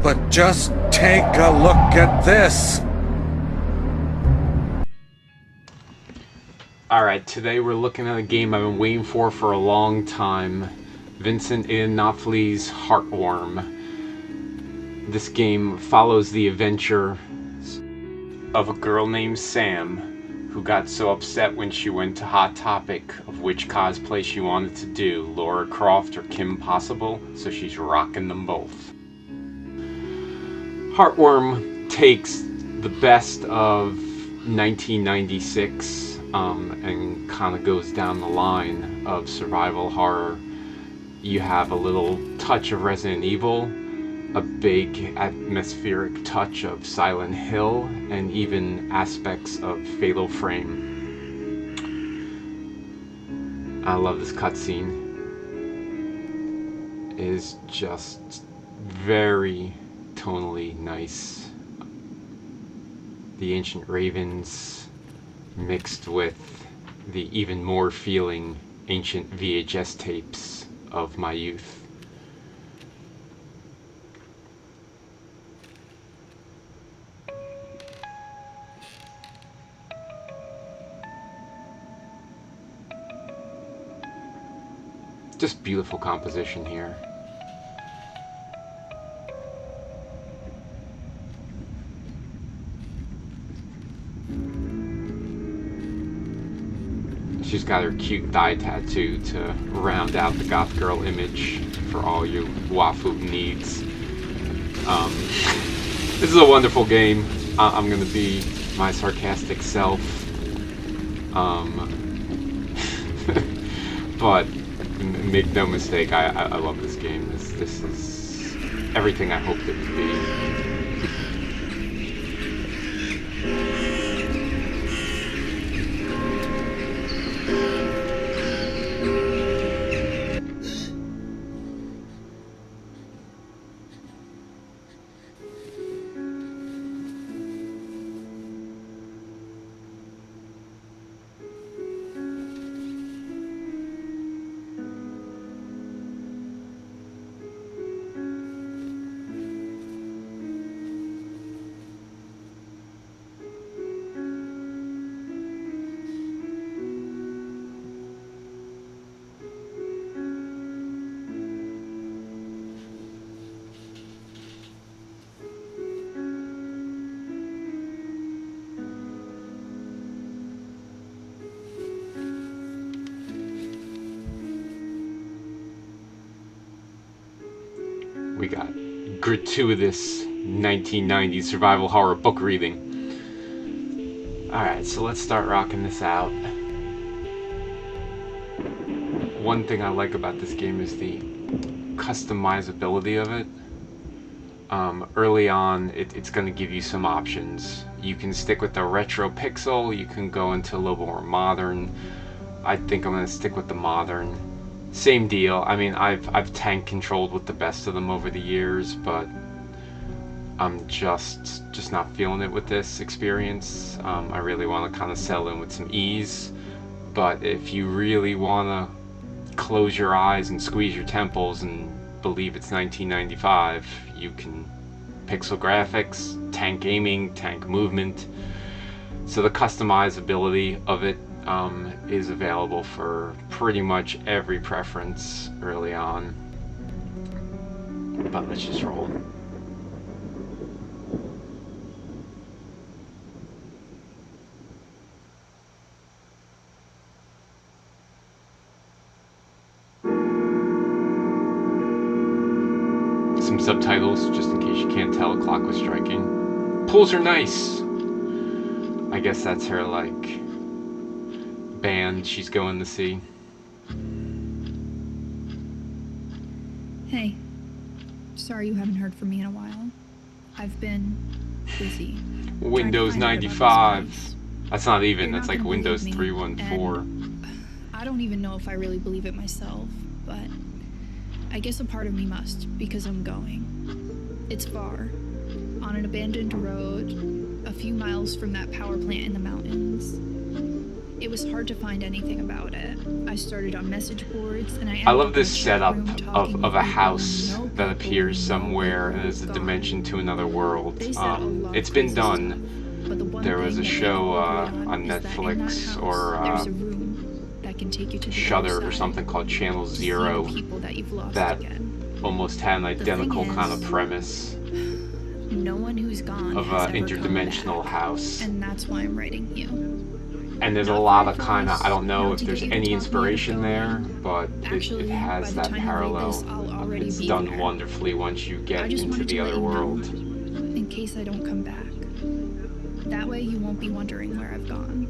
But just take a look at this! Alright, today we're looking at a game I've been waiting for a long time. Vincent Adinolfi's Heartworm. This game follows the adventure of a girl named Sam, who got so upset when she went to Hot Topic of which cosplay she wanted to do, Laura Croft or Kim Possible, so she's rocking them both. Heartworm takes the best of 1996 and kind of goes down the line of survival horror. You have a little touch of Resident Evil, a big atmospheric touch of Silent Hill, and even aspects of Fatal Frame. I love this cutscene. It is just very tonally nice. The ancient ravens mixed with the even more feeling ancient VHS tapes of my youth. Just beautiful composition here. She's got her cute thigh tattoo to round out the goth girl image for all your wafu needs. This is a wonderful game. I'm gonna be my sarcastic self. But make no mistake, I love this game. This is everything I hoped it would be. We got gratuitous 1990s survival horror book reading. Alright, so let's start rocking this out. One thing I like about this game is the customizability of it. Early on, it's going to give you some options. You can stick with the retro pixel, you can go into a little more modern. I think I'm going to stick with the modern. Same deal. I mean, I've tank controlled with the best of them over the years, but I'm just not feeling it with this experience. I really want to kind of settle in with some ease, but if you really want to close your eyes and squeeze your temples and believe it's 1995, you can pixel graphics, tank aiming, tank movement. So the customizability of it is available for pretty much every preference early on. But let's just roll. Some subtitles, just in case you can't tell, a clock was striking. Pools are nice. I guess that's her, like, band she's going to see. Hey, sorry you haven't heard from me in a while. I've been busy. Windows 95. That's not even, that's like Windows 314. I don't even know if I really believe it myself, but I guess a part of me must, because I'm going. It's far, on an abandoned road, a few miles from that power plant in the mountains. It was hard to find anything about it. I started on message boards, and I love this setup of a house that appears somewhere and is a dimension to another world. It's been done. There was a show on Netflix or Shudder or something called Channel Zero that almost had an identical kind of premise no one who's gone of an interdimensional house. And that's why I'm writing you. And there's a lot of kind of, I don't know if there's any inspiration there, but it has that parallel. It's done wonderfully once you get into the other world. In case I don't come back. That way you won't be wondering where I've gone.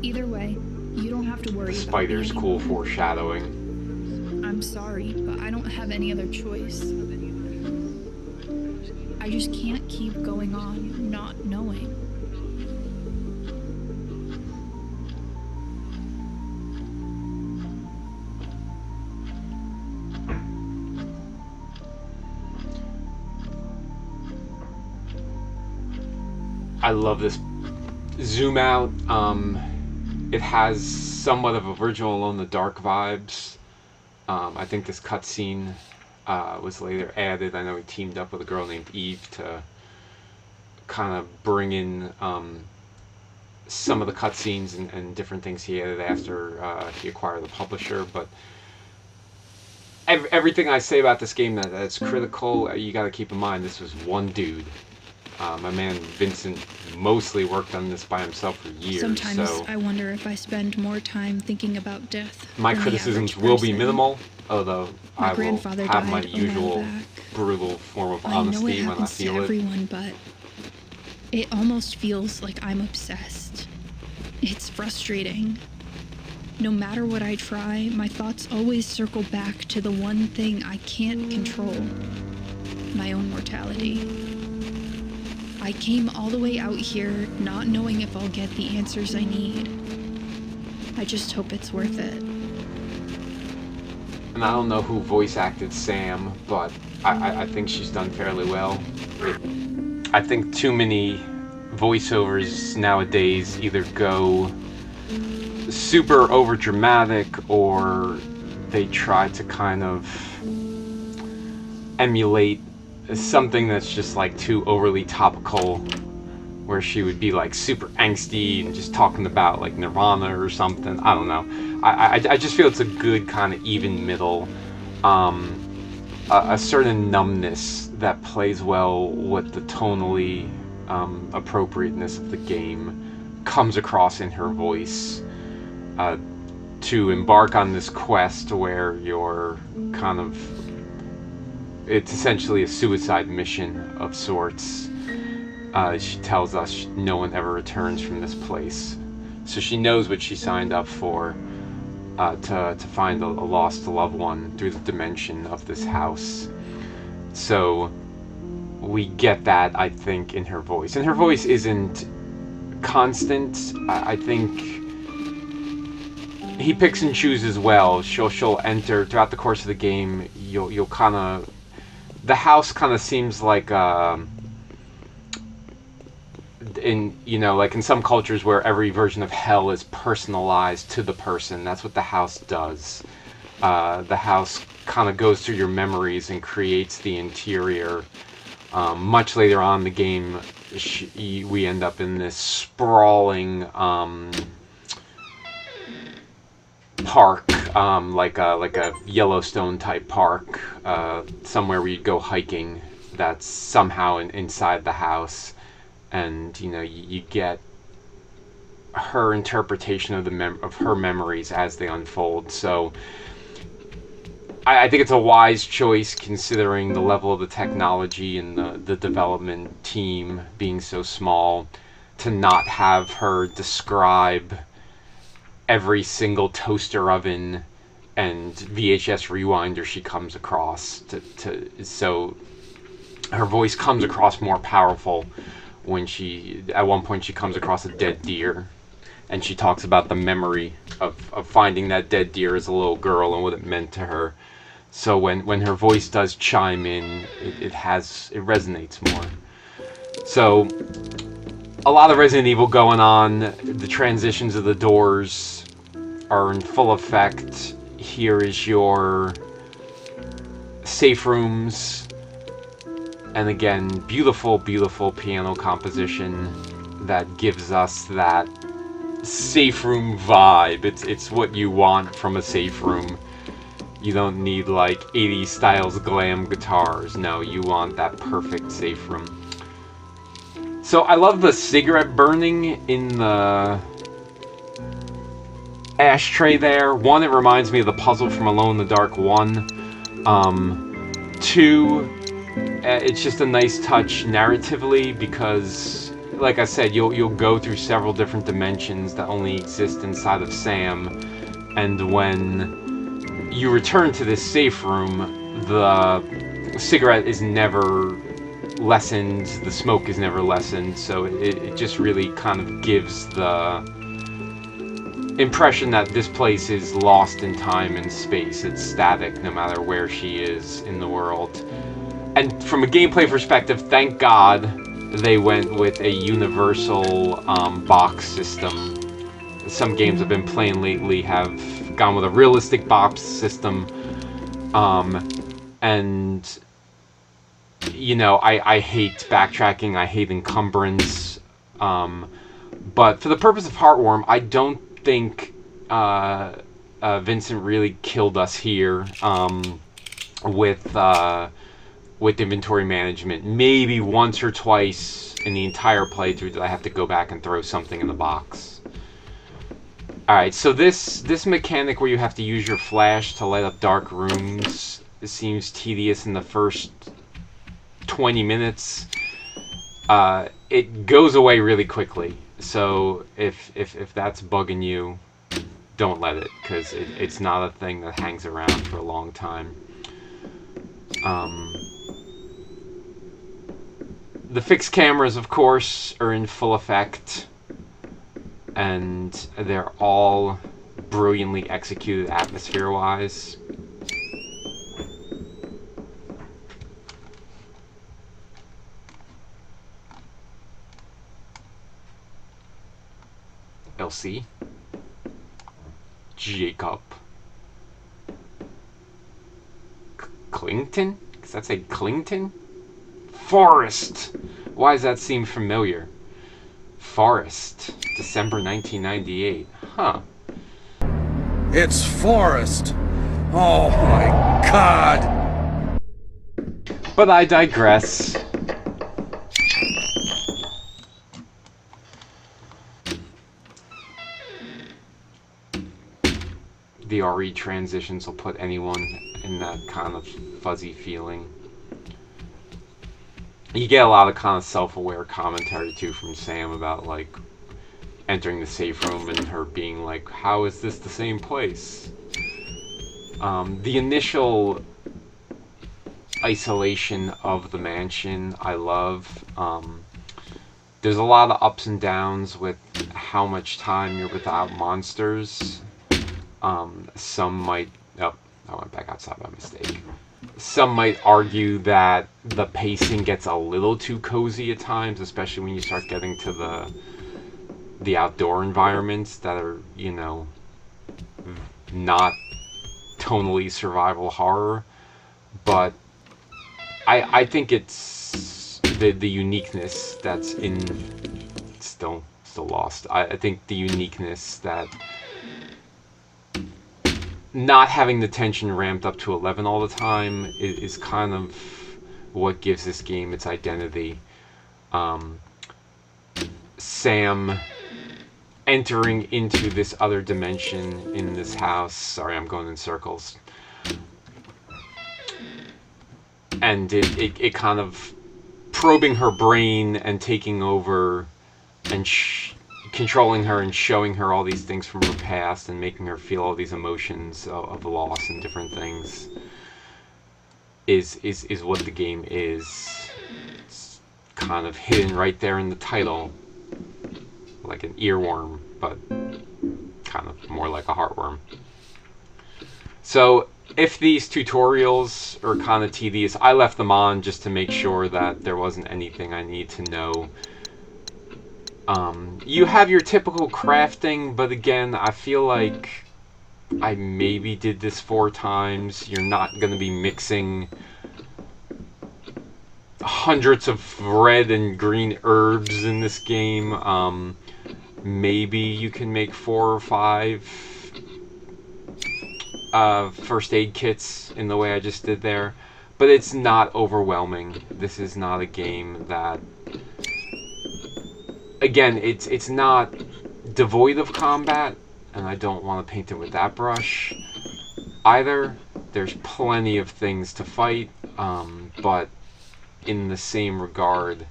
Either way, you don't have to worry about me. Spider's cool foreshadowing. I'm sorry, but I don't have any other choice. I just can't keep going on not knowing. I love this zoom out. It has somewhat of a Virgil Alone in the Dark vibes. I think this cutscene was later added. I know he teamed up with a girl named Eve to kind of bring in some of the cutscenes and different things he added after he acquired the publisher. But everything I say about this game that's critical, you got to keep in mind this was one dude. My man Vincent mostly worked on this by himself for years. Sometimes so I wonder if I spend more time thinking about death. My criticisms will be minimal, although My I will grandfather have my died a while usual back. brutal form of I know it honesty when I happens to feel it. everyone, but it almost feels like I'm obsessed. It's frustrating. No matter what I try, my thoughts always circle back to the one thing I can't control: my own mortality. I came all the way out here not knowing if I'll get the answers I need. I just hope it's worth it. And I don't know who voice acted Sam, but I think she's done fairly well. I think too many voiceovers nowadays either go super over dramatic or they try to kind of emulate something that's just like too overly topical, where she would be like super angsty and just talking about like Nirvana or something. I don't know. I just feel it's a good kind of even middle, a certain numbness that plays well with the tonally appropriateness of the game comes across in her voice. To embark on this quest where you're kind of, it's essentially a suicide mission of sorts. She tells us no one ever returns from this place. So she knows what she signed up for, to find a lost loved one through the dimension of this house. So we get that, I think, in her voice. And her voice isn't constant. I think he picks and chooses well. She'll enter throughout the course of the game. You'll kind of, the house kind of seems like like in some cultures where every version of hell is personalized to the person. That's what the house does. The house kind of goes through your memories and creates the interior. Much later on in the game, we end up in this sprawling park, like a Yellowstone type park, somewhere where you go hiking. That's somehow inside the house, and you get her interpretation of her memories as they unfold. So I think it's a wise choice considering the level of the technology and the development team being so small, to not have her describe every single toaster oven and VHS rewinder she comes across. So her voice comes across more powerful when at one point she comes across a dead deer, and she talks about the memory of finding that dead deer as a little girl and what it meant to her. So when her voice does chime in, it resonates more. So a lot of Resident Evil going on. The transitions of the doors are in full effect. Here is your safe rooms. And again, beautiful, beautiful piano composition that gives us that safe room vibe. It's what you want from a safe room. You don't need like 80s styles glam guitars. No, you want that perfect safe room. So I love the cigarette burning in the ashtray there. One, it reminds me of the puzzle from Alone in the Dark 1. Two, it's just a nice touch narratively because, like I said, you'll go through several different dimensions that only exist inside of Sam, and when you return to this safe room, the cigarette is never lessened, the smoke is never lessened, so it just really kind of gives the impression that this place is lost in time and space. It's static no matter where she is in the world. And from a gameplay perspective, thank God they went with a universal box system. Some games I've been playing lately have gone with a realistic box system. And, you know, I hate backtracking, I hate encumbrance. But for the purpose of Heartworm, I don't think Vincent really killed us here with inventory management. Maybe once or twice in the entire playthrough did I have to go back and throw something in the box. Alright, so this mechanic where you have to use your flash to light up dark rooms, it seems tedious in the first 20 minutes. It goes away really quickly. So if that's bugging you, don't let it, because it's not a thing that hangs around for a long time. The fixed cameras, of course, are in full effect, and they're all brilliantly executed atmosphere-wise. Elsie, Jacob, Clington? Does that say Clington? Forrest! Why does that seem familiar? Forrest, December 1998. Huh. It's Forrest. Oh my God. But I digress. The RE transitions will put anyone in that kind of fuzzy feeling. You get a lot of kind of self-aware commentary too from Sam about like entering the safe room and her being like, how is this the same place? The initial isolation of the mansion I love. There's a lot of ups and downs with how much time you're without monsters. Some might... Oh, I went back outside by mistake. Some might argue that the pacing gets a little too cozy at times, especially when you start getting to the outdoor environments that are, you know, not tonally survival horror. But I think it's the uniqueness that's in... Still lost. I think the uniqueness that... not having the tension ramped up to 11 all the time is kind of what gives this game its identity. Sam entering into this other dimension in this house. Sorry, I'm going in circles. And it kind of probing her brain and taking over and controlling her and showing her all these things from her past and making her feel all these emotions of loss and different things is what the game is. It's kind of hidden right there in the title, like an earworm, but kind of more like a heartworm. So if these tutorials are kind of tedious, I left them on just to make sure that there wasn't anything I need to know You have your typical crafting, but again, I feel like I maybe did this 4 times. You're not going to be mixing hundreds of red and green herbs in this game. Maybe you can make 4 or 5 first aid kits in the way I just did there, but it's not overwhelming. This is not a game that, again, it's not devoid of combat, and I don't want to paint it with that brush either. There's plenty of things to fight, but in the same regard,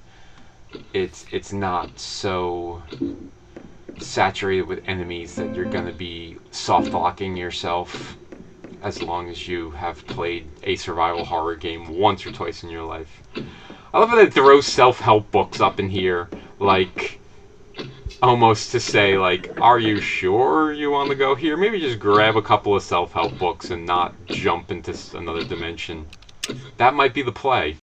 it's not so saturated with enemies that you're going to be soft locking yourself as long as you have played a survival horror game once or twice in your life. I love how they throw self-help books up in here, like, almost to say, like, are you sure you want to go here? Maybe just grab a couple of self-help books and not jump into another dimension. That might be the play.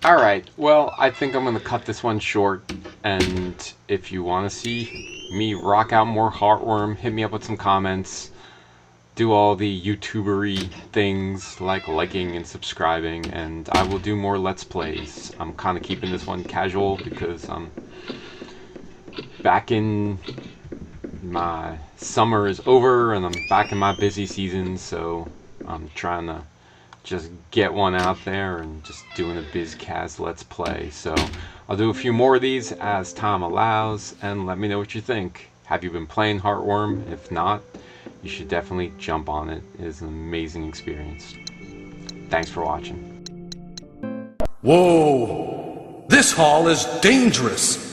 Alright, well, I think I'm going to cut this one short, and if you want to see me rock out more Heartworm, hit me up with some comments. Do all the YouTubery things like liking and subscribing, and I will do more Let's Plays. I'm kind of keeping this one casual because I'm back in my summer is over and I'm back in my busy season, so I'm trying to just get one out there and just doing a BizCast Let's Play. So I'll do a few more of these as time allows, and let me know what you think. Have you been playing Heartworm? If not, you should definitely jump on it. It is an amazing experience. Thanks for watching. Whoa! This hall is dangerous!